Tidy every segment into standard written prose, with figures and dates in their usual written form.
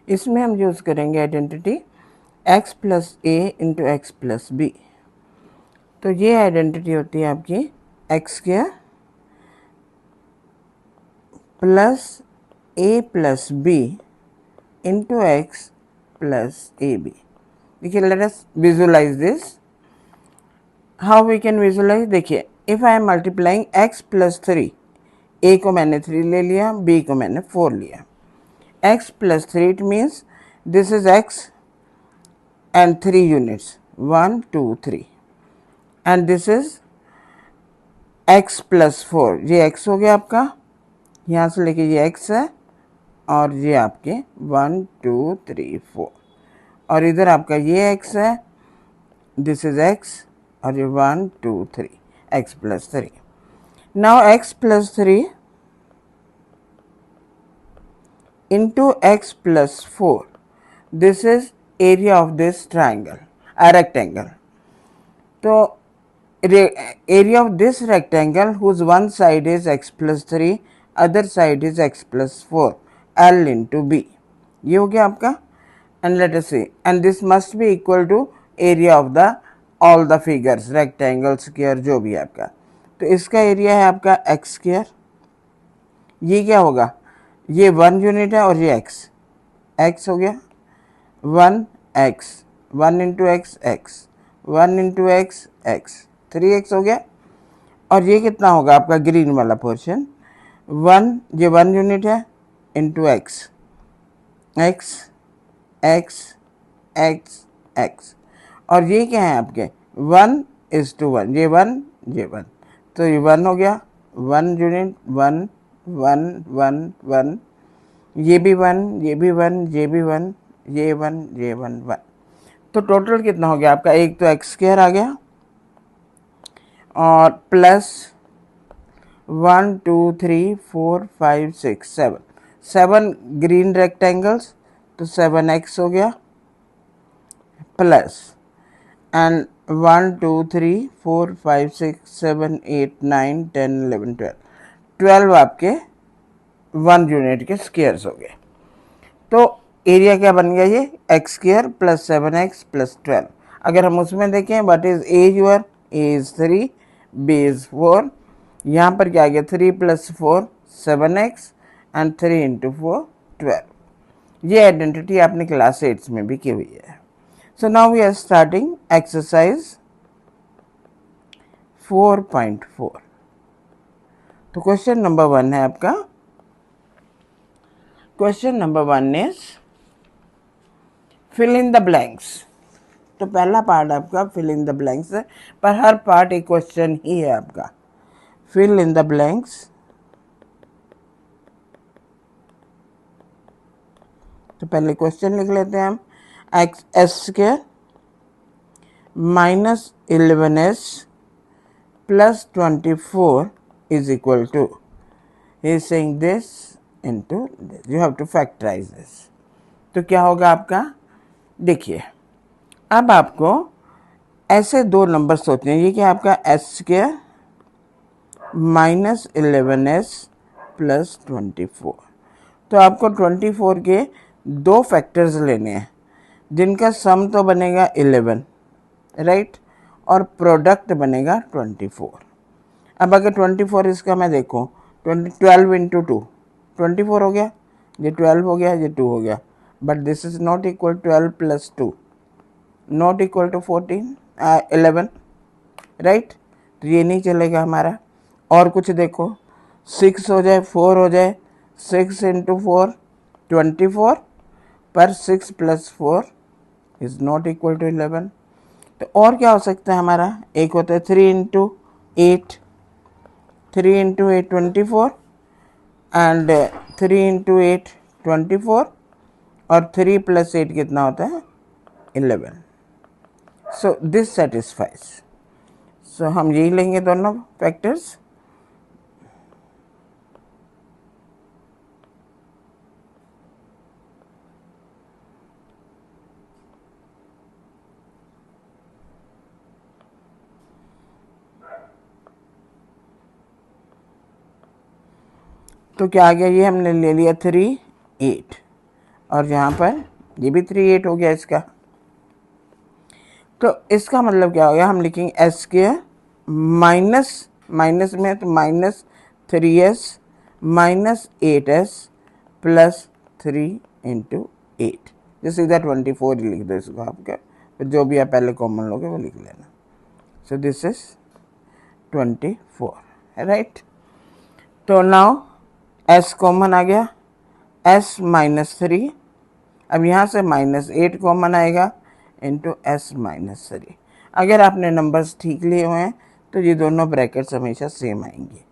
इसमें हम यूज़ करेंगे आइडेंटिटी x प्लस ए इंटू एक्स प्लस बी। तो ये आइडेंटिटी होती है आपकी एक्स स्क्वायर प्लस ए plus B into x plus ए बी। देखिए, let us visualise this. How we can visualise? देखिए, if I am multiplying x plus 3, A को मैंने 3 ले लिया, बी को मैंने 4 लिया। x plus 3 it means this is x and 3 units 1 2 3 and this is x plus 4। ये x हो गया आपका, यहाँ से लेके ये x है और ये आपके 1 2 3 4 और इधर आपका ये x है, दिस इज x और ये 1 2 3 x plus 3। Now x plus 3 into x plus 4, this is area of this triangle, a rectangle। तो area of this rectangle whose one side is x plus 3, other side is x plus 4, L into B। ये हो गया आपका। and let us see, and this must be equal to area of the all the figures, rectangle, square, जो भी है आपका। तो इसका एरिया है आपका x स्क्वायर। ये क्या होगा? ये 1 यूनिट है और ये x हो गया 1x, 1 into x x, 1 into x x, 3x हो गया। और ये कितना होगा आपका ग्रीन वाला पोर्शन? 1, ये 1 यूनिट है into x x x x x, और ये क्या है आपके 1:1, ये 1 ये 1, तो ये 1 हो गया 1 यूनिट 1 1 1 1, ये भी 1 ये भी 1 ये भी 1 ये 1 ये 1 1। तो टोटल कितना हो गया आपका? एक तो एक्स स्क्वायर आ गया और प्लस 1 2 3 4 5 6 7, 7 ग्रीन रेक्टेंगल्स, तो 7x हो गया प्लस एंड 1 2 3 4 5 6 7 8 9 10 11 12, 12 आपके 1 यूनिट के स्क्वायर्स हो गए। तो एरिया क्या बन गया? ये x square plus 7x plus 12। अगर हम उसमें देखें what is a your, a is 3, b is 4, यहाँ पर क्या आ गया 3 प्लस 4 7x एंड 3 इंटू 4 12। ये आइडेंटिटी आपने क्लास 8 में भी की हुई है। So now we are starting exercise 4.4। तो क्वेश्चन नंबर 1 है आपका। Question number 1 is fill in the blanks. तो पहला पार्ट आपका फिल इन द ब्लैंक्स है, पर हर पार्ट एक क्वेश्चन ही है आपका। Fill in the blanks. तो पहले क्वेश्चन लिख लेते हैं हम। X s square minus 11s plus 24 is equal to, he is saying this into this, you have to factorize this. तो क्या होगा आपका? देखिए, अब आपको ऐसे दो नंबर सोचने हैं। ये क्या आपका S square minus 11s plus 24। तो आपको 24 के दो फैक्टर्स लेने हैं जिनका सम तो बनेगा 11, राइट, और प्रोडक्ट बनेगा 24। अब अगर 24 इसका मैं देखूँ 12 इंटू 2 24 हो गया, ये 12 हो गया, ये 2 हो गया, but this is not equal 12 plus 2 not equal to 11, right. तो ये नहीं चलेगा हमारा। और कुछ देखो, 6 हो जाए 4 हो जाए, 6 इंटू 4 24, पर 6 plus 4 is not equal to 11। तो और क्या हो सकता है हमारा? एक होता है 3 इंटू 8, 3 इंटू 8 24 एंड 3 इंटू 8 24, और 3 प्लस 8 कितना होता है? 11। So this satisfies. सो हम यही लेंगे दोनों फैक्टर्स। तो क्या आ गया? ये हमने ले लिया 3 8, और यहाँ पर ये भी 3 8 हो गया इसका। तो इसका मतलब क्या हो गया, हम लिखेंगे एस स्क्वायर माइनस माइनस में तो minus 3s minus 8s plus 3 into 8, जैसे इधर 24 ही लिख दो इसको आपका, तो जो भी आप पहले कॉमन लोगे वो लिख लेना। So this is 24, right. तो नाउ s कॉमन आ गया, s माइनस 3, अब यहाँ से माइनस 8 कॉमन आएगा इंटू एस माइनस 3। अगर आपने नंबर्स ठीक लिए हुए हैं तो ये दोनों ब्रैकेट्स हमेशा सेम आएंगे।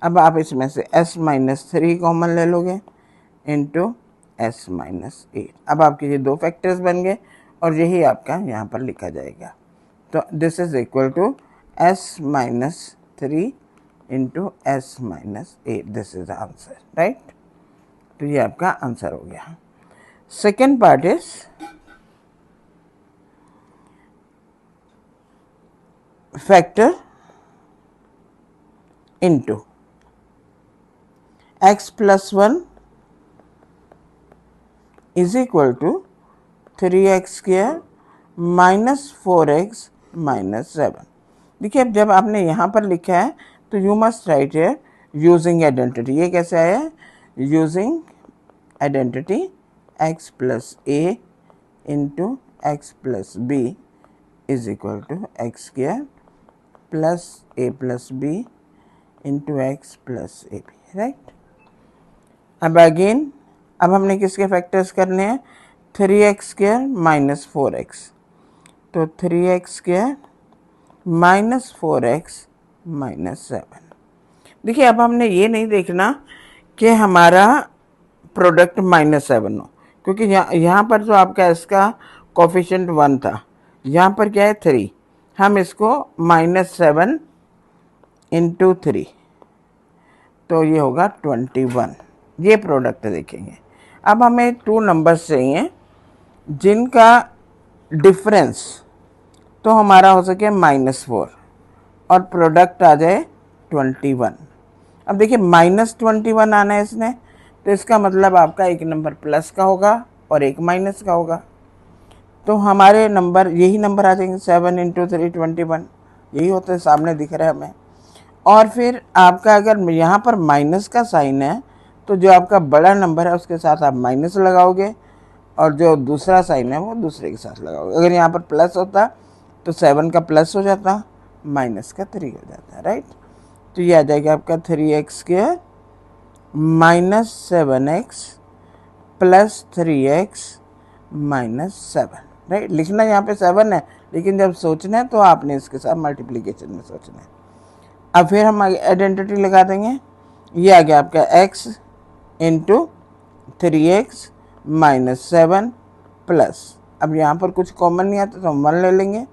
अब आप इसमें से s माइनस 3 कॉमन ले लोगे इंटू एस माइनस 8। अब आपके ये दो फैक्टर्स बन गए और यही आपका यहाँ पर लिखा जाएगा। तो this is equal to s minus 3 into s minus 8, this is the answer, right. तो ये आपका आंसर हो गया। Second part is factor into x plus 1 is equal to 3x square minus 4x minus 7। देखिए अब जब आपने यहाँ पर लिखा है तो यू मस्ट राइट है यूजिंग आइडेंटिटी। ये कैसे आया है, using identity x plus A into x plus b is equal to x square plus A plus B into x plus A b, right. अब अगेन अब हमने किसके फैक्टर्स करने हैं, 3x स्क्वायर माइनस 4x, तो 3x square minus 4x minus 7। देखिए अब हमने ये नहीं देखना कि हमारा प्रोडक्ट माइनस 7 हो, क्योंकि यहाँ पर जो आपका इसका कोफिशिएंट 1 था, यहाँ पर क्या है 3, हम इसको माइनस 7 इंटू 3, तो ये होगा 21, ये प्रोडक्ट देखेंगे। अब हमें 2 नंबर्स चाहिए जिनका डिफरेंस तो हमारा हो सके -4 और प्रोडक्ट आ जाए 21। अब देखिए -21 आना है इसने, तो इसका मतलब आपका एक नंबर प्लस का होगा और एक माइनस का होगा। तो हमारे नंबर यही नंबर आ जाएंगे 7 इंटू 3 21, यही होता है, सामने दिख रहा है हमें। और फिर आपका अगर यहाँ पर माइनस का साइन है तो जो आपका बड़ा नंबर है उसके साथ आप माइनस लगाओगे और जो दूसरा साइन है वो दूसरे के साथ लगाओगे। अगर यहाँ पर प्लस होता तो 7 का प्लस हो जाता, माइनस का 3 हो जाता, राइट। तो ये आ जाएगा आपका 3x square minus 7x plus 3x minus 7, right. लिखना यहाँ पे 7 है, लेकिन जब सोचना है तो आपने इसके साथ मल्टीप्लिकेशन में सोचना है। अब फिर हम आइडेंटिटी लगा देंगे, ये आ गया आपका x into 3x minus 7 plus, अब यहाँ पर कुछ कॉमन नहीं आता तो हम 1 ले लेंगे,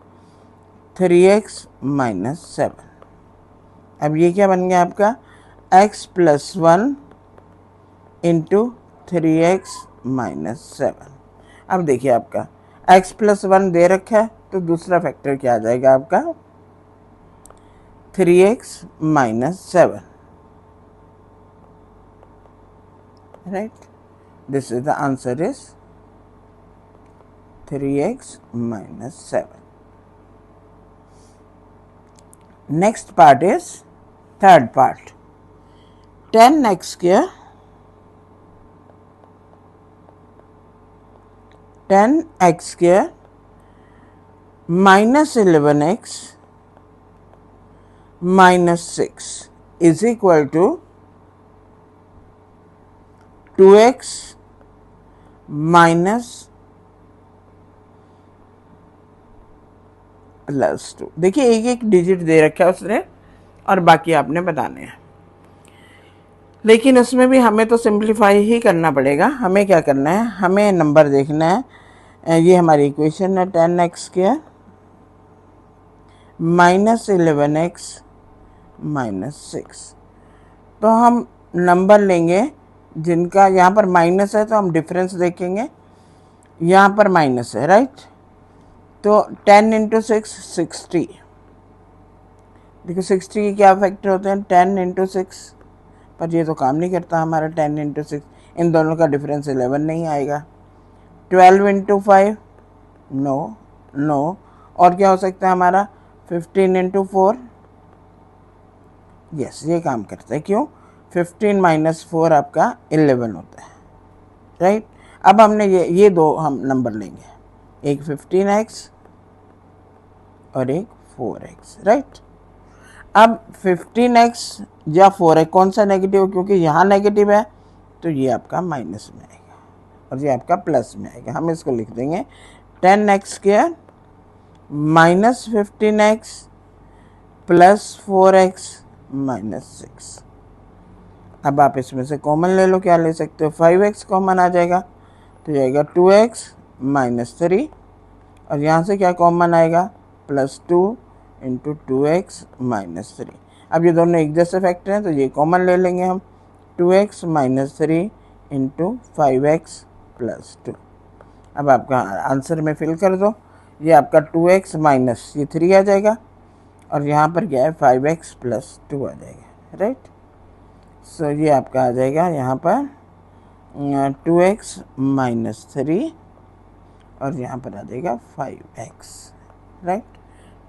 3x माइनस 7। अब ये क्या बन गया आपका x plus 1 into 3x minus 7। अब देखिए आपका x प्लस 1 दे रखा है तो दूसरा फैक्टर क्या आ जाएगा आपका 3x minus 7, right. This is the answer is 3x minus 7। Next part is third part, 10x square 10x square minus 11x minus 6 is equal to 2x minus plus 2। देखिए एक एक डिजिट दे रखा है उसने और बाकी आपने बताने हैं, लेकिन उसमें भी हमें तो सिंप्लीफाई ही करना पड़ेगा। हमें क्या करना है, हमें नंबर देखना है, ये हमारी इक्वेशन है 10x square minus 11x minus 6। तो हम नंबर लेंगे जिनका यहाँ पर माइनस है तो हम डिफरेंस देखेंगे, यहाँ पर माइनस है, राइट। तो 10 इंटू 6 60, देखो 60 के क्या फैक्टर होते हैं 10 इंटू 6, पर ये तो काम नहीं करता हमारा 10 इंटू 6, इन दोनों का डिफरेंस 11 नहीं आएगा। 12 इंटू 5 नो नो, और क्या हो सकता है हमारा 15 इंटू 4, यस ये काम करता है। क्यों? 15 माइनस 4 आपका 11 होता है, राइट। अब हमने ये दो हम नंबर लेंगे, एक 15x और एक 4x, राइट। अब 15x या 4x कौन सा नेगेटिव, क्योंकि यहाँ नेगेटिव है तो ये आपका माइनस में आएगा और ये आपका प्लस में आएगा। हम इसको लिख देंगे 10x square minus 15x plus 4x minus 6। अब आप इसमें से कॉमन ले लो, क्या ले सकते हो, 5x कॉमन आ जाएगा तो जाएगा 2x माइनस 3, और यहाँ से क्या कॉमन आएगा, प्लस 2 इंटू 2x माइनस 3। अब ये दोनों एक जैसे फैक्टर हैं तो ये कॉमन ले लेंगे हम, 2x minus 3 into 5x plus 2। अब आपका आंसर में फिल कर दो, ये आपका 2x माइनस ये 3 आ जाएगा और यहाँ पर क्या है 5x प्लस 2 आ जाएगा, राइट। सो ये आपका आ जाएगा यहाँ पर 2x माइनस 3 और यहाँ पर आ जाएगा 5x, राइट।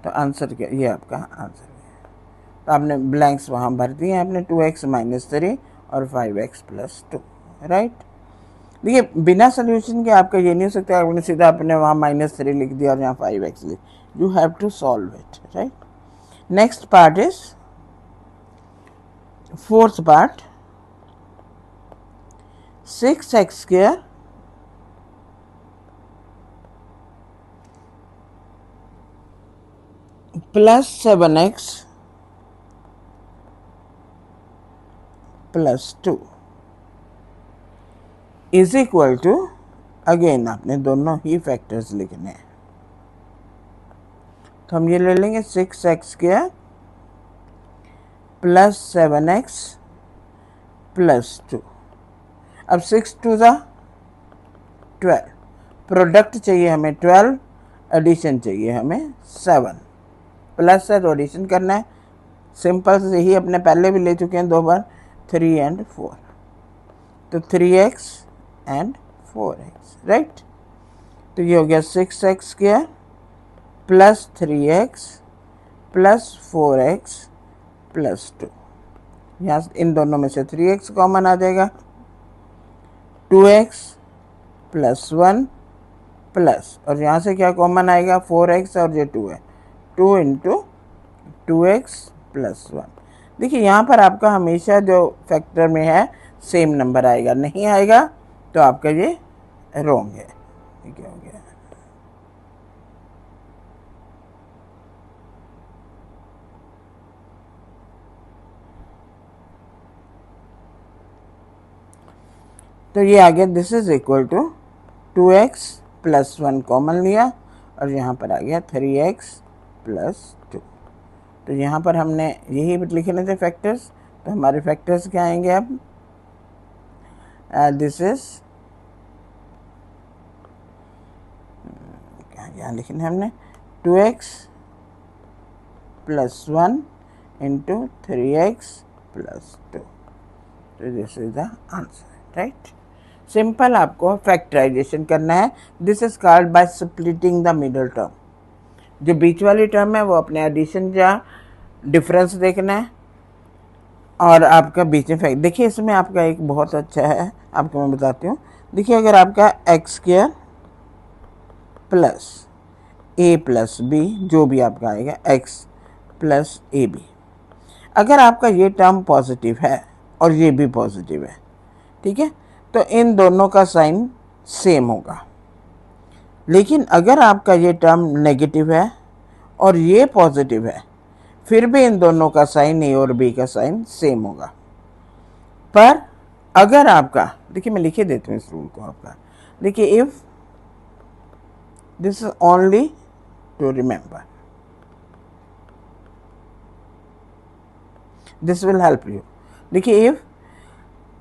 तो आंसर क्या, ये आपका आंसर है। तो आपने ब्लैंक्स वहाँ भर दिए आपने, 2x माइनस 3 और 5x प्लस 2, राइट। देखिए बिना सोल्यूशन के आपका ये नहीं हो सकता आपने सीधा अपने वहाँ -3 लिख दिया और यहाँ 5x लिख, you have to solve it, right. Next part is fourth part, 6x square plus 7x plus 2 is equal to, again आपने दोनों ही फैक्टर्स लिखने हैं। तो हम ये ले लेंगे 6x square plus 7x plus 2। अब 6 2 ज़ा 12, प्रोडक्ट चाहिए हमें 12, एडिशन चाहिए हमें 7, प्लस है तो एडिशन करना है, सिंपल से ही अपने पहले भी ले चुके हैं 2 बार, 3 एंड 4, तो 3x एंड 4x, राइट। तो ये हो गया 6x square plus 3x plus 4x plus 2, यहाँ इन दोनों में से 3x कॉमन आ जाएगा, 2x प्लस 1 प्लस, और यहाँ से क्या कॉमन आएगा 4x और ये 2 है, 2 इंटू 2x प्लस 1। देखिए यहाँ पर आपका हमेशा जो फैक्टर में है सेम नंबर आएगा, नहीं आएगा तो आपका ये रॉन्ग है। ये क्या हो गया, तो ये आ गया this is equal to 2x plus 1 common लिया और यहाँ पर आ गया 3x प्लस 2। तो यहाँ पर हमने यही लिखे थे फैक्टर्स, तो हमारे फैक्टर्स क्या आएंगे अब, दिस इज यहाँ लिखना है हमने 2x plus 1 into 3x plus 2, तो this is the answer, right. Simple आपको फैक्टराइजेशन करना है, this is called by splitting the middle term. जो बीच वाली टर्म है वो अपने एडिशन या डिफरेंस देखना है और आपका बीच में फैक्ट। देखिए इसमें आपका एक बहुत अच्छा है, आपको मैं बताती हूँ। देखिए अगर आपका एक्स स्क्वायर प्लस ए प्लस बी, जो भी आपका आएगा एक्स प्लस ए बी, अगर आपका ये टर्म पॉजिटिव है और ये भी पॉजिटिव है, ठीक है, तो इन दोनों का साइन सेम होगा। लेकिन अगर आपका ये टर्म नेगेटिव है और ये पॉजिटिव है, फिर भी इन दोनों का साइन ए और बी का साइन सेम होगा। पर अगर आपका, देखिए मैं लिखे देता हूँ इस रूल को आपका, देखिए if this is only to remember, this will help you. देखिए if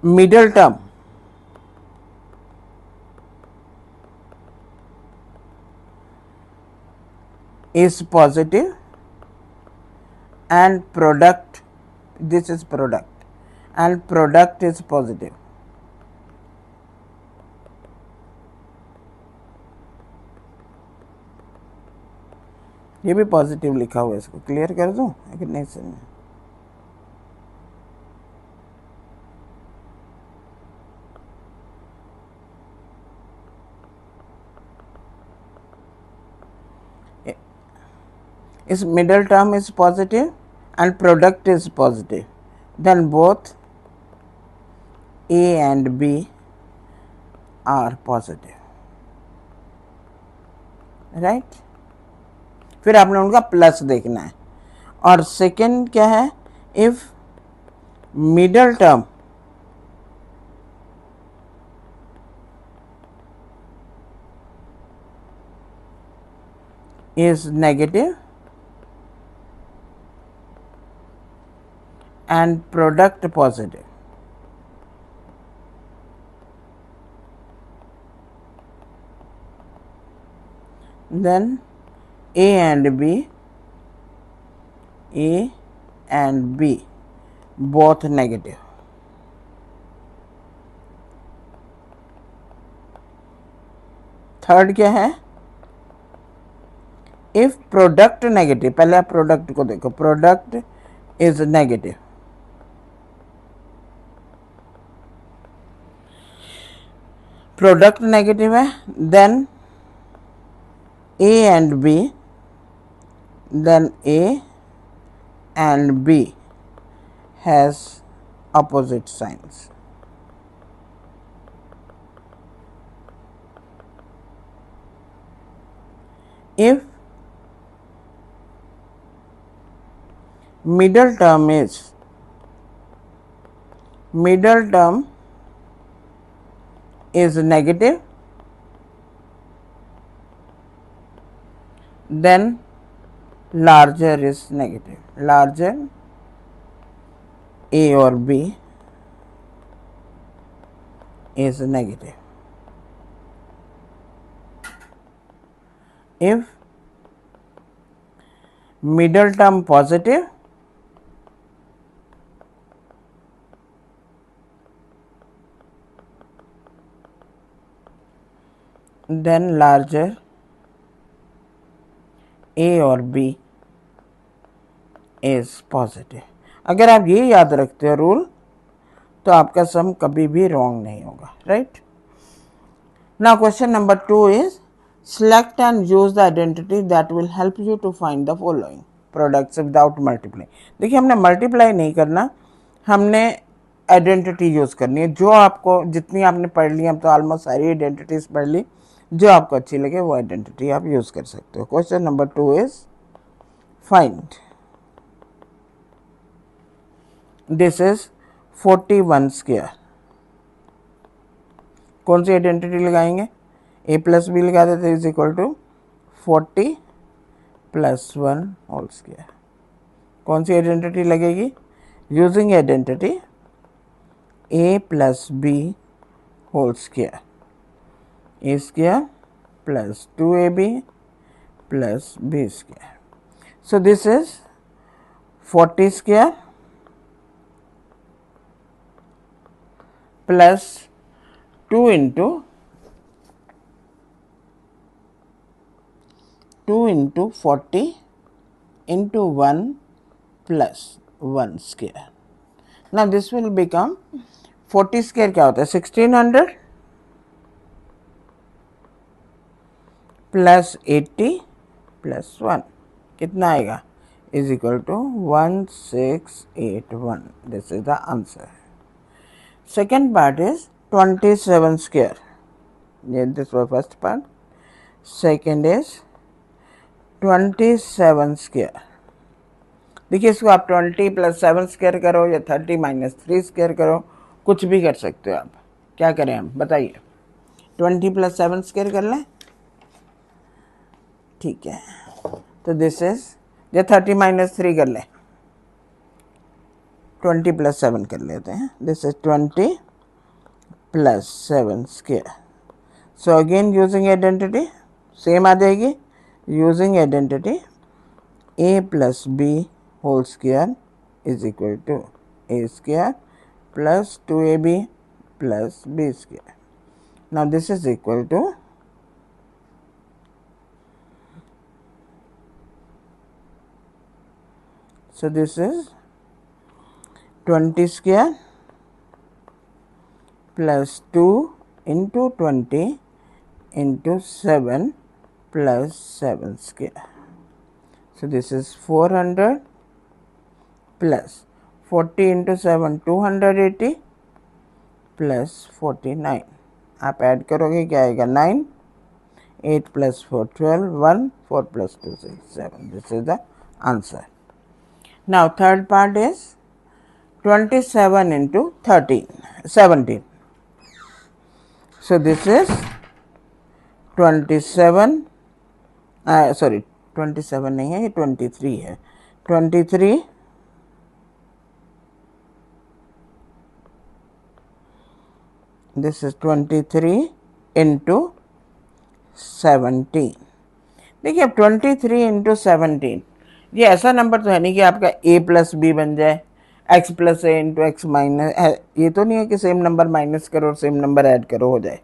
middle term is positive and product, this is product and product is positive, ये भी पॉजिटिव लिखा हुआ है, इसको क्लियर कर दूं कि नहीं समझ? Is middle term is positive and product is positive, then both A and B are positive, right? फिर आपने उनका प्लस देखना है। और सेकेंड क्या है, if middle term is negative and product positive, then A and B both negative. Third क्या है, इफ प्रोडक्ट नेगेटिव, पहले आप प्रोडक्ट को देखो, product is negative, product negative है, then A and B, then A and B has opposite signs. If middle term is negative, then larger is negative, larger A or B is negative. If middle term positive, then larger A or B is positive. अगर आप ये याद रखते हो rule, तो आपका सम कभी भी रॉन्ग नहीं होगा, right? Now question number 2 is select and use the identity that will help you to find the following products without multiplying. देखिए हमने मल्टीप्लाई नहीं करना, हमने आइडेंटिटी यूज़ करनी है। जो आपको, जितनी आपने पढ़ ली, अब तो ऑलमोस्ट सारी आइडेंटिटीज पढ़ ली, जो आपको अच्छी लगे वो आइडेंटिटी आप यूज़ कर सकते हो। Question number 2 is find, this is 41 square. कौन सी आइडेंटिटी लगाएंगे? ए प्लस बी लगा देते is equal to 40 plus 1 whole square. कौन सी आइडेंटिटी लगेगी? Using identity a plus B whole square, a square plus 2ab plus b square. So this is 40 square plus 2 into 40 into 1 plus 1 square. Now this will become 40 square क्या होता है? 1600 plus 80 plus 1 कितना आएगा? is equal to 1681. This is the answer. Second part is 27 square. This was first part. Second is 27 square. देखिए इसको आप 20 plus 7 square करो या 30 माइनस 3 स्क्वायर करो, कुछ भी कर सकते हो आप। क्या करें हम, बताइए? 20 प्लस 7 स्क्वायर कर लें, ठीक है। तो दिस इज, या 30 माइनस 3 कर लें, 20 प्लस 7 कर लेते हैं। This is 20 plus 7 square. So again using identity same आ जाएगी। Using identity a plus b whole square is equal to a square plus 2ab plus b square. Now this is equal to So this is 20 square plus 2 into 20 into 7 plus 7 square. So this is 400 plus 40 into 7 280 plus 49. आप add करोगे क्या आएगा 9, 8 plus 4 12, 1, 4 plus 2 6 7. This is the answer. Now third part is 27 into 13 17. So this is 27 sorry 27 नहीं है, ये 23 है. 23 this is 23 into 17. देखिए अब 23 into 17 ये ऐसा नंबर तो है नहीं कि आपका a प्लस बी बन जाए, x प्लस ए इंटू एक्स माइनस, ये तो नहीं है कि सेम नंबर माइनस करो और सेम नंबर ऐड करो हो जाए.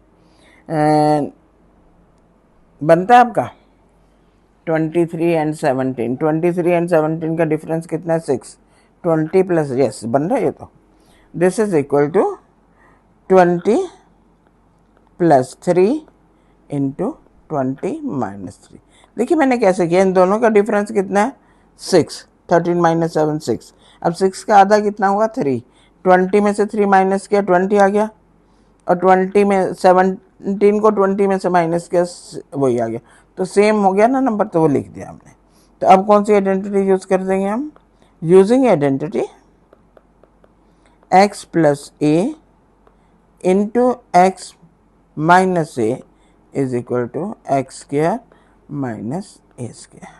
बनता है आपका 23 एंड 17. 23 एंड 17 का डिफरेंस कितना है 6. 20 प्लस यस बन रहा है ये तो. This is equal to 20 plus 3 into 20 minus 3. देखिए मैंने कैसे किया, इन दोनों का डिफरेंस कितना है 6. 13 माइनस 7 6. अब 6 का आधा कितना हुआ 3. 20 में से 3 माइनस किया 20 आ गया, और 20 में 17 को 20 में से माइनस किया वही आ गया. तो सेम हो गया ना नंबर, तो वो लिख दिया हमने. तो अब कौन सी आइडेंटिटी यूज कर देंगे हम, using identity x plus A into x minus a is equal to x square minus a square.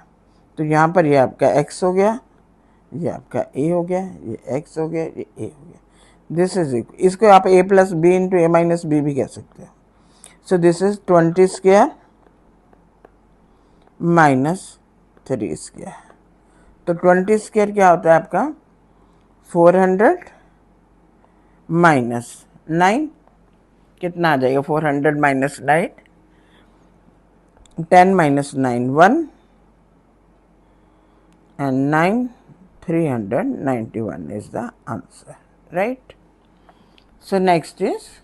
तो यहाँ पर ये आपका x हो गया, ये आपका a हो गया, ये x हो गया, ये a हो गया. दिस इज इक्वल, इसको आप a plus B into a minus b भी कह सकते हो. So this is 20 square minus 3 square. तो 20 स्क्वायर क्या होता है आपका 400 माइनस 9, कितना आ जाएगा 400 minus 9, 10 minus 9 1 and 9 391 is the answer, right? So next is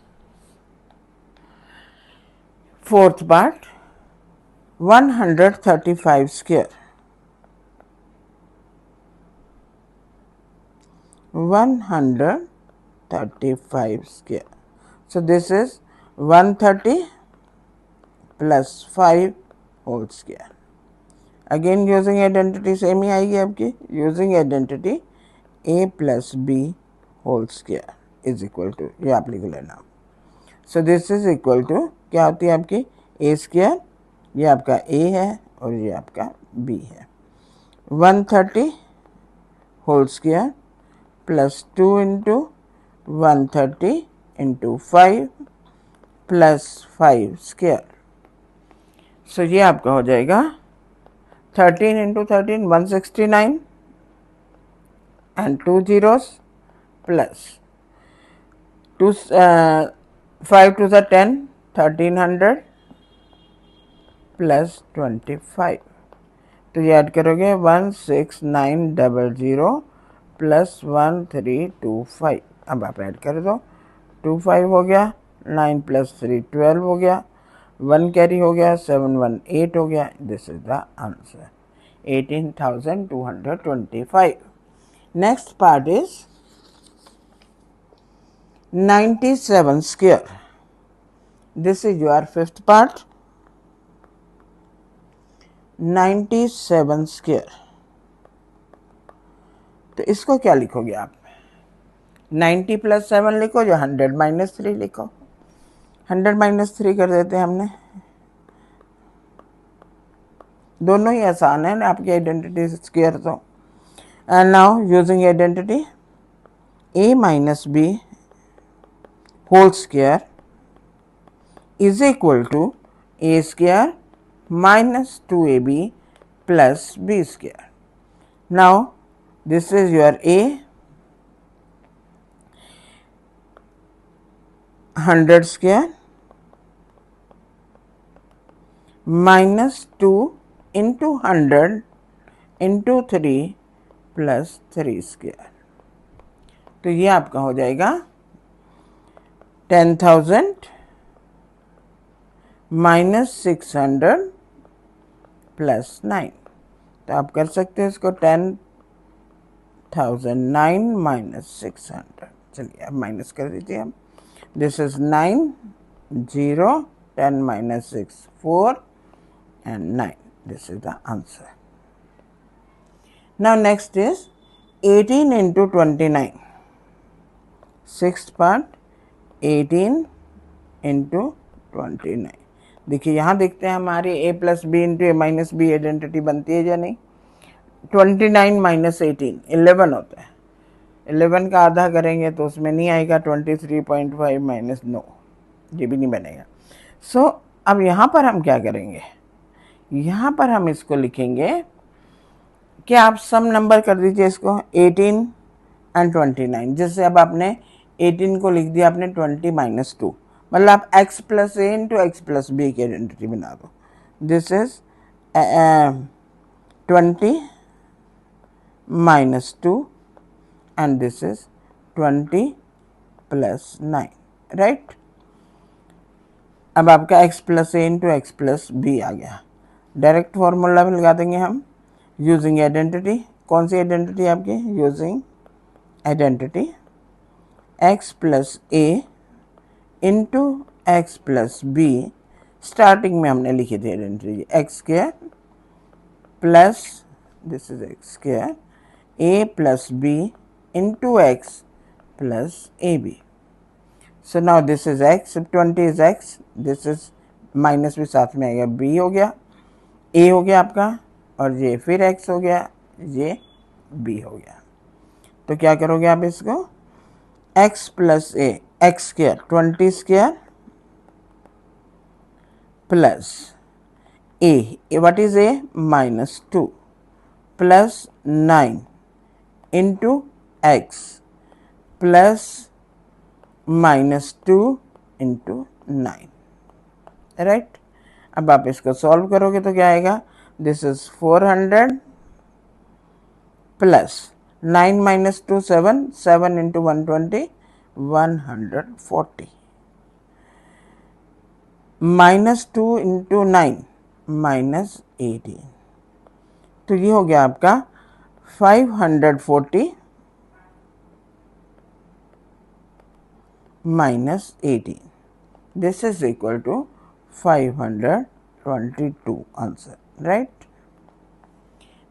fourth part, 135 square. 135 square. So this is 130 plus 5 whole square. Again using identity same ही आएगी आपकी, using identity a plus B whole square is equal to, ये आप लिख लेना. So this is equal to क्या होती है आपकी a स्क्वायर, ये आपका a है और ये आपका b है. 130 whole square plus 2 into 130 into 5 plus 5 square. So ये आपका हो जाएगा 13 into 13 169 and 2 zeros plus 2 5 to the 10 1300 plus 25. तो ये ऐड करोगे 16900 प्लस 1325. अब आप ऐड कर दो, 25 हो गया, 9 प्लस 3 12 हो गया, 1 कैरी हो गया, 7 1 8 हो गया. This is the answer 18,225. Next part is 97 square. This is your fifth part. 97 square. तो इसको क्या लिखोगे आप, 90 प्लस 7 लिखो, जो 100 माइनस 3 लिखो. 100 माइनस 3 कर देते हैं हमने, दोनों ही आसान है ना आपकी आइडेंटिटी स्क्वायर. तो and now using identity a minus b whole square is equal to a square minus 2ab plus b square. Now this is your a 100 square minus 2 into 100 into 3 plus 3 square. तो ये आपका हो जाएगा 10,000 minus 600 plus 9। तो आप कर सकते हैं इसको 10,009 माइनस 600। चलिए अब माइनस कर दीजिए हम। This is 9, 0, 10 minus 6, 4 and 9. This is the answer. Now next is 18 into 29. Sixth part 18 into 29. देखिए यहाँ देखते हैं हमारी a plus B into a minus b identity बनती है या नहीं। 29 माइनस 18 11 होता है। 11 का आधा करेंगे तो उसमें नहीं आएगा 23.5 माइनस 9, ये भी नहीं बनेगा। सो अब यहाँ पर हम क्या करेंगे, यहाँ पर हम इसको लिखेंगे कि आप सम नंबर कर दीजिए इसको 18 एंड 29। जैसे अब आपने 18 को लिख दिया आपने 20 माइनस 2, मतलब आप x प्लस ए इंटू एक्स प्लस बी की आइडेंटिटी बना दो। This is 20 minus 2 and this is 20 plus 9, right. अब आपका x प्लस ए इंटू एक्स प्लस बी आ गया। डायरेक्ट फॉर्मूला भी लगा देंगे हम यूजिंग आइडेंटिटी। कौन सी आइडेंटिटी आपकी, यूजिंग आइडेंटिटी x प्लस ए into x plus b. Starting में हमने लिखी थी identity x square plus this is x square a plus B into x plus A b. So now this is x, 20 is x, this is minus भी साथ में आएगा, b हो गया, a हो गया आपका, और ये फिर x हो गया, ये b हो गया। तो क्या करोगे आप इसको, x plus A x square 20 square plus A, what is A minus 2 plus 9 into x plus minus 2 into 9, right. अब आप इसको सॉल्व करोगे तो क्या आएगा, this is 400 plus 9 minus 2 7, 7 into 120 140 minus 2 into 9 minus 18। तो ये हो गया आपका 540 minus 18. This is equal to 522 answer, right?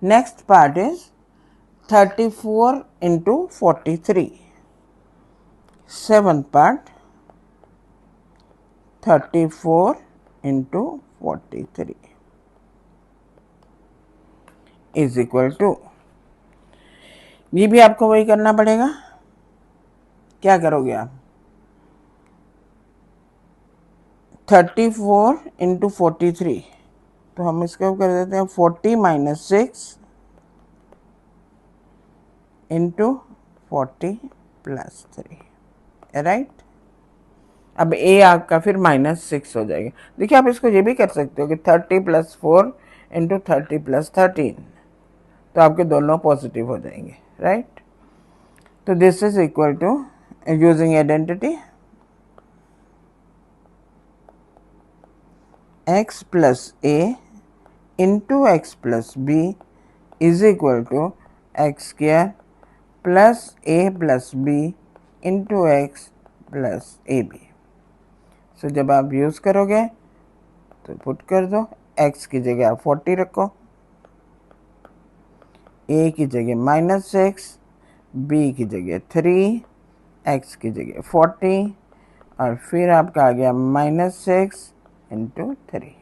Next part is 34 into 43. Seventh part 34 into 43 is equal to, ये भी आपको वही करना पड़ेगा। क्या करोगे आप, 34 इंटू 43, तो हम इसको कर देते हैं 40 माइनस 6 इंटू 40 प्लस 3, राइट। अब ए आपका फिर माइनस 6 हो जाएगा। देखिए आप इसको ये भी कर सकते हो कि 30 प्लस 4 इंटू 30 प्लस 13, तो आपके दोनों पॉजिटिव हो जाएंगे, राइट। तो this is equal to using identity x plus a into x plus b is equal to x square plus a plus b into x plus ab। सो जब आप use करोगे तो पुट कर दो, x की जगह आप 40 रखो, a की जगह माइनस 6, b की जगह 3, x की जगह 40, और फिर आपका आ गया minus 6 into 3.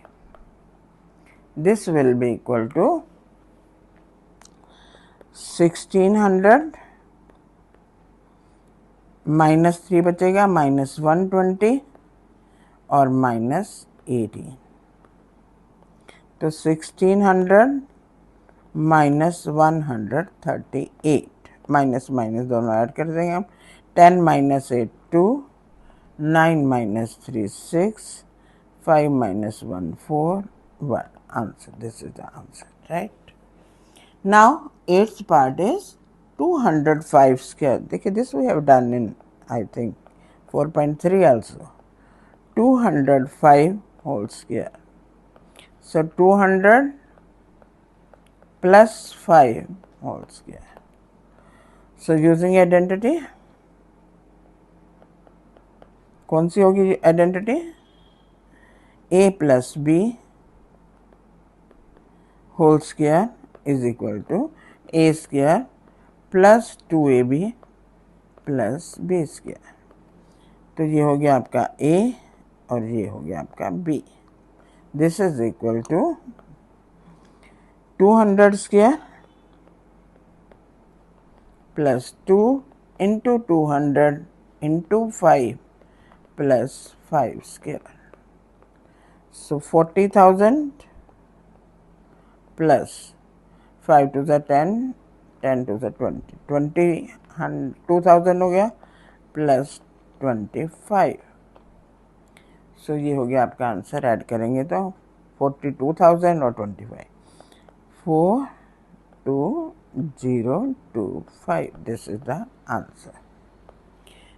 This will be equal to 1600 minus 3 बचेगा, माइनस 120 और माइनस 18। तो 1600 माइनस 138, माइनस माइनस दोनों ऐड कर देंगे हम। 10 minus 8 2, 9 minus 3 6, 5 minus 1 4 1 answer. This is the answer, right? Now eighth part is 205 square. देखिए this we have done in I think 4.3 also. 205 whole square. So 200 plus 5 whole square. So using identity, कौन सी होगी identity? a plus b whole square is equal to a square plus 2ab plus b square. तो ये हो गया आपका a और ये हो गया आपका b. This is equal to 200 square plus 2 into 200 into 5 plus 5 square. So 40,000 plus 5 to the 10, 10 to the 20, 2,000 हो गया plus 25. So ये हो गया आपका आंसर. ऐड करेंगे तो 42,000 और 25, 42025. This is the answer.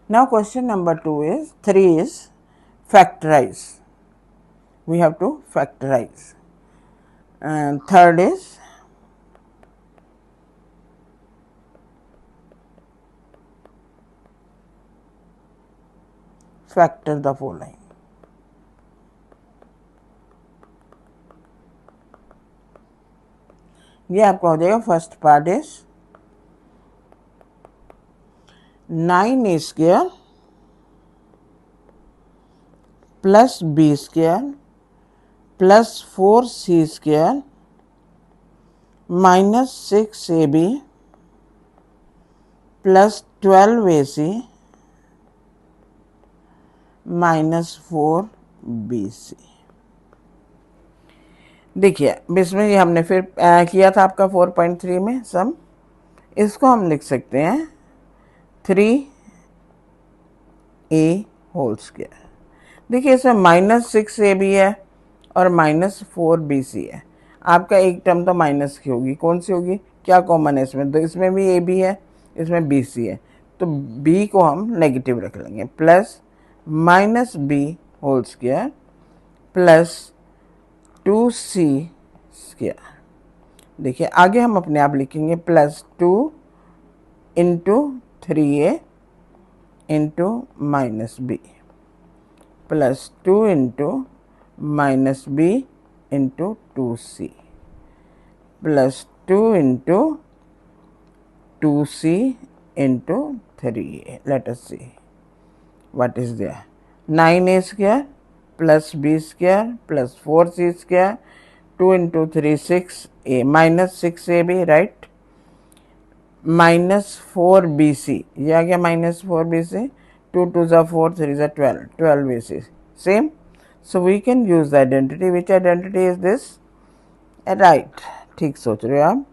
Now question number 3 is factorize. We have to factorize. And third is factor the following. ये आपका हो जाएगा. First part is 9a square plus b square plus 4c square minus 6ab plus 12ac minus 4bc. देखिए इसमें ये हमने फिर किया था आपका 4.3 में सम. इसको हम लिख सकते हैं 3a होल स्क्वायर. देखिए इसमें माइनस 6a भी है और माइनस 4bc है. आपका एक टर्म तो माइनस की होगी. कौन सी होगी? क्या कॉमन है इसमें? तो इसमें भी a भी है, इसमें bc है, तो b को हम नेगेटिव रख लेंगे. Plus minus b whole square plus 2c square. देखिए आगे हम अपने आप लिखेंगे plus 2 into 3a into minus b plus 2 into minus b into 2c plus 2 into 2c into 3a. Let us see what is there. 9a square plus b square plus 4c square, 2 into 3 6a minus 6ab, right, minus 4bc. ये आ गया minus 4bc. 2 2 is 4, 3 is 12, 12bc. Same. So we can use the identity. Which identity is this? Right. ठीक सोच रहे हो आप.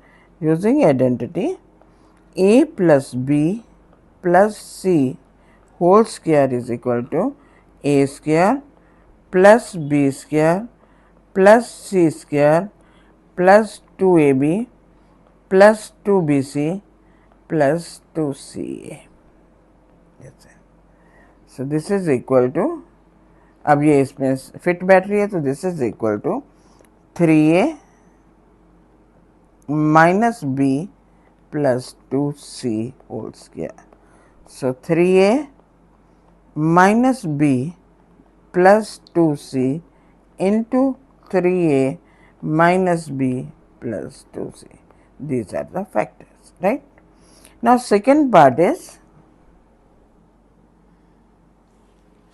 Using identity, a plus b plus c whole square is equal to a square plus b square plus c square plus 2ab plus 2bc plus 2ca. So this is equal to, अब ये इसमें fit बैठ रही है तो this is equal to 3a minus b plus 2c whole square. So 3a minus b plus 2c into 3a minus b plus 2c. These are the factors, right? Now second part is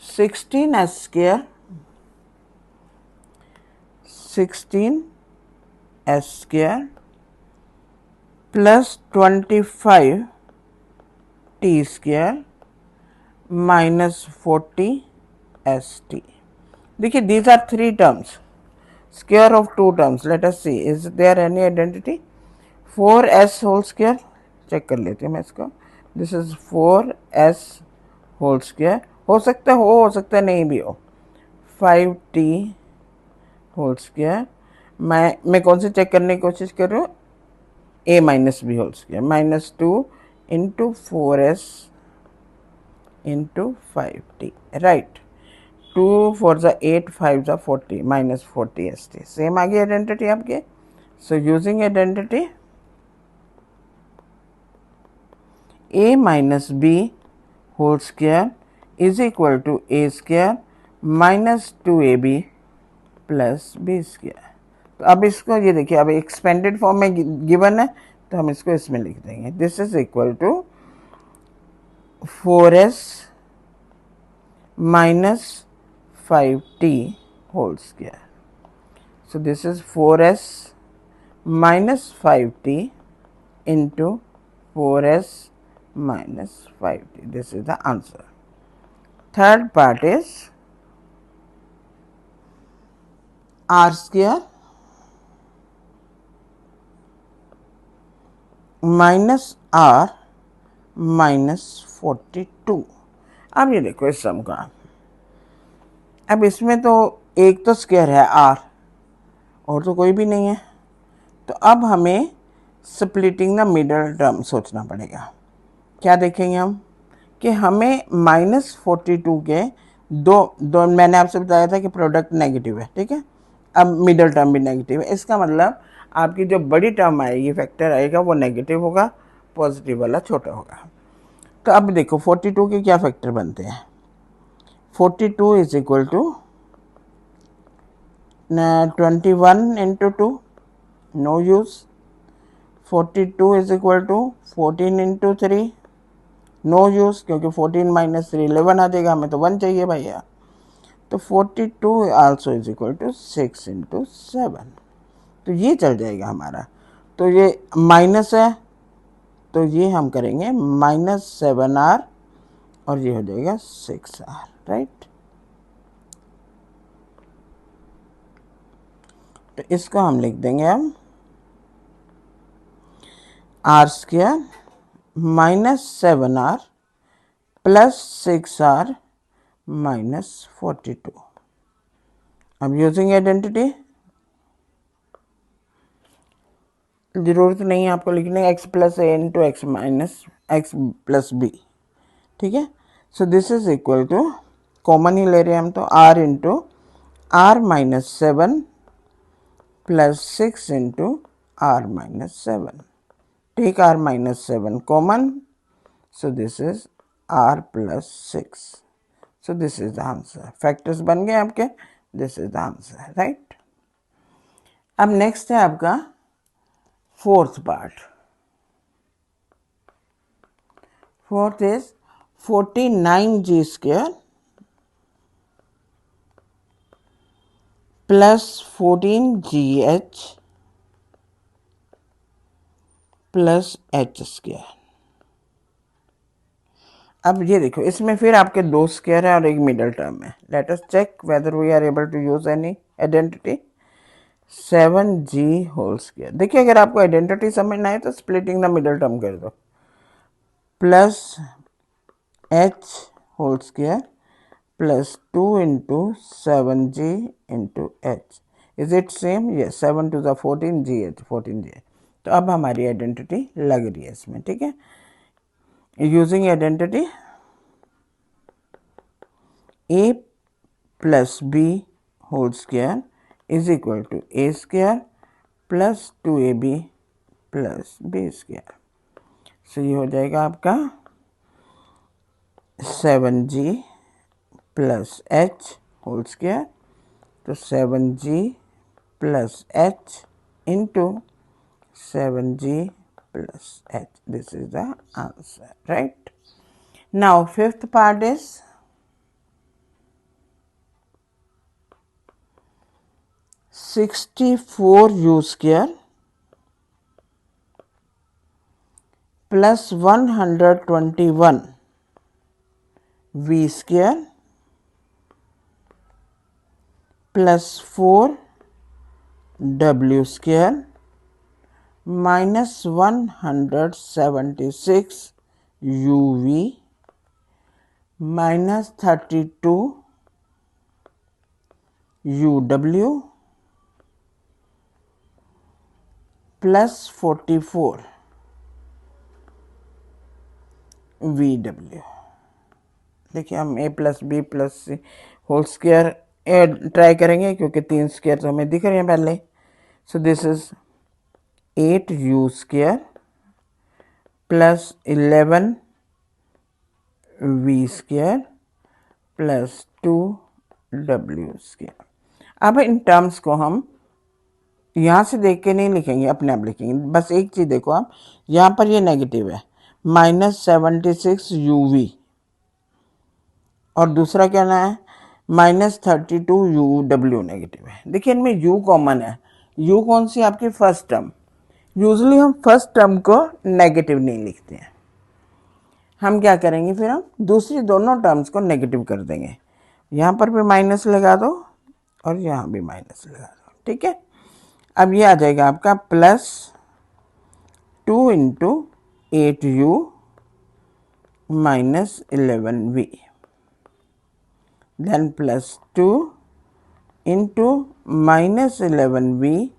16s square, 16s square plus 25t square minus 40 st. देखिए these are three terms, square of two terms. Let us see, is there any identity? 4s whole square, check कर लेते हैं मैं इसको. This is 4s whole square. हो सकता है नहीं भी हो. 5t whole square. मैं कौन सी चेक करने की कोशिश कर रहा हूँ? a minus b whole square minus 2 into 4s into 5t, right? 2 4 जा 8, 5 जा 40 minus 40 st, सेम आ गई आइडेंटिटी आपके. So using identity a minus b whole square is equal to a square minus 2ab plus b square. तो अब इसको ये देखिए, अब एक्सपेंडेड फॉर्म में गिवन है तो हम इसको इसमें लिख देंगे. This is equal to 4s minus 5t whole square. So this is 4s minus 5t into 4s minus 5t. This is the answer. Third part is r square minus r minus 42. अब ये देखो इस सम का, अब इसमें तो एक तो स्क्वायर है r और तो कोई भी नहीं है. तो अब हमें स्प्लिटिंग द मिडल टर्म सोचना पड़ेगा. क्या देखेंगे हम कि हमें -42 के दो मैंने आपसे बताया था कि प्रोडक्ट नेगेटिव है, ठीक है. अब मिडल टर्म भी नेगेटिव है, इसका मतलब आपकी जो बड़ी टर्म आएगी, फैक्टर आएगा, वो नेगेटिव होगा, पॉजिटिव वाला छोटा होगा. तो अब देखो 42 के क्या फैक्टर बनते हैं. 42 is equal to 21 into 2, no use. 42 is equal to 14 into 3, no use, क्योंकि 14 माइनस 3 11 आ जाएगा, हमें तो 1 चाहिए भैया. तो 42 also is equal to 6 into 7. तो ये चल जाएगा हमारा. तो ये माइनस है तो ये हम करेंगे -7r और ये हो जाएगा 6r, राइट. तो इसको हम लिख देंगे अब r square -7r plus 6r minus 42. अब यूजिंग आइडेंटिटी जरूरत नहीं है आपको लिखने x प्लस ए into x minus x plus b, ठीक है. So this is equal to, common ही ले रहे हैं हम, तो r into r minus 7 plus 6 into r minus 7. Take r minus 7 common, so this is r plus 6. So this is the answer. Factors बन गए आपके, this is the answer, right. अब नेक्स्ट है आपका fourth part. Fourth is 49g square plus 14gh plus h square. अब ये देखो, इसमें फिर आपके दो स्क्वायर है और एक मिडल टर्म है. Let us check whether we are able to use any identity. 7g whole square. देखिए, अगर आपको आइडेंटिटी समझना है तो स्प्लिटिंग द मिडल टर्म कर दो. Plus h whole square plus 2 into 7g into h. Is it same? Yes. 7 to the 14 gh, 14g. तो अब हमारी आइडेंटिटी लग रही है इसमें, ठीक है. Using identity a plus b whole square is equal to a square plus 2ab plus b square. So ये हो जाएगा आपका 7g plus h whole square. तो 7g plus h into 7g plus h. This is the answer, right? Now fifth part is 64u square plus 121 v square plus 4w square minus 176 uv minus 32 uw plus 44 VW। देखिए हम a plus b plus c whole square try करेंगे क्योंकि 3 square तो हमें दिख रहे हैं पहले। सो this is 8u square plus 11v square plus 2w square. अब इन टर्म्स को हम यहाँ से देख के नहीं लिखेंगे, अपने आप लिखेंगे। बस एक चीज़ देखो आप, यहाँ पर ये नेगेटिव है -76uv, और दूसरा क्या ना है -32uw नेगेटिव है। देखिए इनमें u कॉमन है। u कौन सी आपकी फर्स्ट टर्म। यूजली हम फर्स्ट टर्म को नेगेटिव नहीं लिखते हैं, हम क्या करेंगे फिर हम दूसरी दोनों टर्म्स को नेगेटिव कर देंगे। यहाँ पर भी माइनस लगा दो और यहाँ भी माइनस लगा दो, ठीक है। अब ये आ जाएगा आपका +2 into 8u minus 11v, then +2 into -11v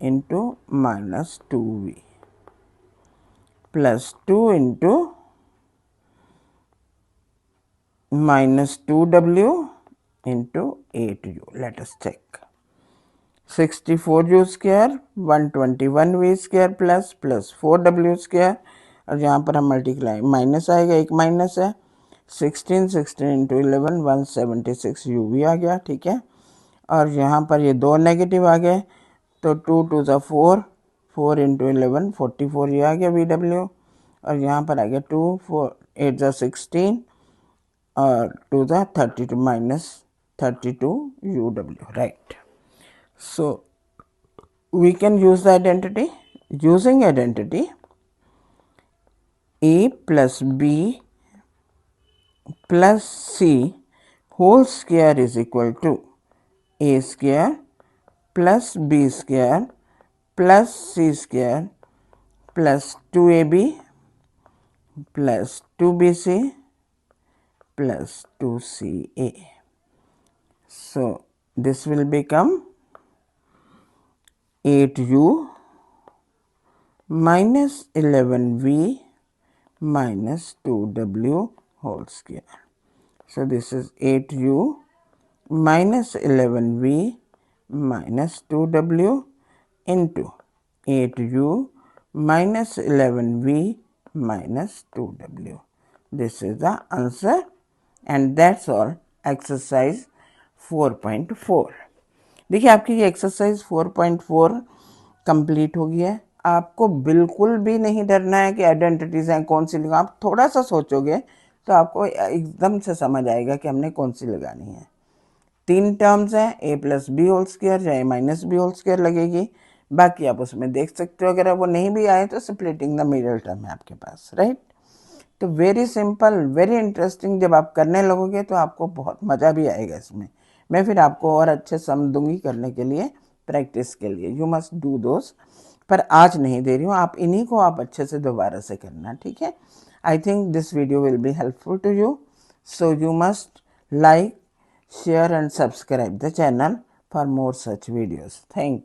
into -2v +2 into -2w into 8u। Let us check. 64u square 121v square plus 4w square, और यहाँ पर हम मल्टीप्लाई माइनस आएगा, एक माइनस है। 16 इंटू 11 176uv आ गया, ठीक है। और यहाँ पर ये दो नेगेटिव आ गए, तो 2 2 ज़ा 4, 4 इंटू 11 44 ये आ गया VW, और यहाँ पर आ गया 2 4 8 ज़ा 16 और 2 ज़ा 32 minus 32uw, right. So we can use the identity. Using identity, a plus b plus c whole square is equal to a square plus b square plus c square plus 2ab plus 2bc plus 2ca. So this will become 8u minus 11v minus 2w whole square. So this is 8u minus 11v minus 2w into 8u minus 11v minus 2w. This is the answer, and that's all. Exercise 4.4. देखिए आपकी ये exercise 4.4 complete हो गई है। आपको बिल्कुल भी नहीं डरना है कि आइडेंटिटीज हैं कौन सी लगा। आप थोड़ा सा सोचोगे तो आपको एकदम से समझ आएगा कि हमने कौन सी लगानी है। 3 टर्म्स हैं, a plus B whole square या a minus b whole square लगेगी। बाकी आप उसमें देख सकते हो, अगर वो नहीं भी आए तो स्प्लिटिंग द मिडल टर्म है आपके पास, राइट। तो वेरी सिंपल, वेरी इंटरेस्टिंग। जब आप करने लगोगे तो आपको बहुत मज़ा भी आएगा इसमें। मैं फिर आपको और अच्छे सम दूंगी करने के लिए, प्रैक्टिस के लिए। यू मस्ट डू दोस, पर आज नहीं दे रही हूँ। आप इन्हीं को आप अच्छे से दोबारा से करना, ठीक है। I think this video will be helpful to you, so you must like, share and subscribe the channel for more such videos. Thank you.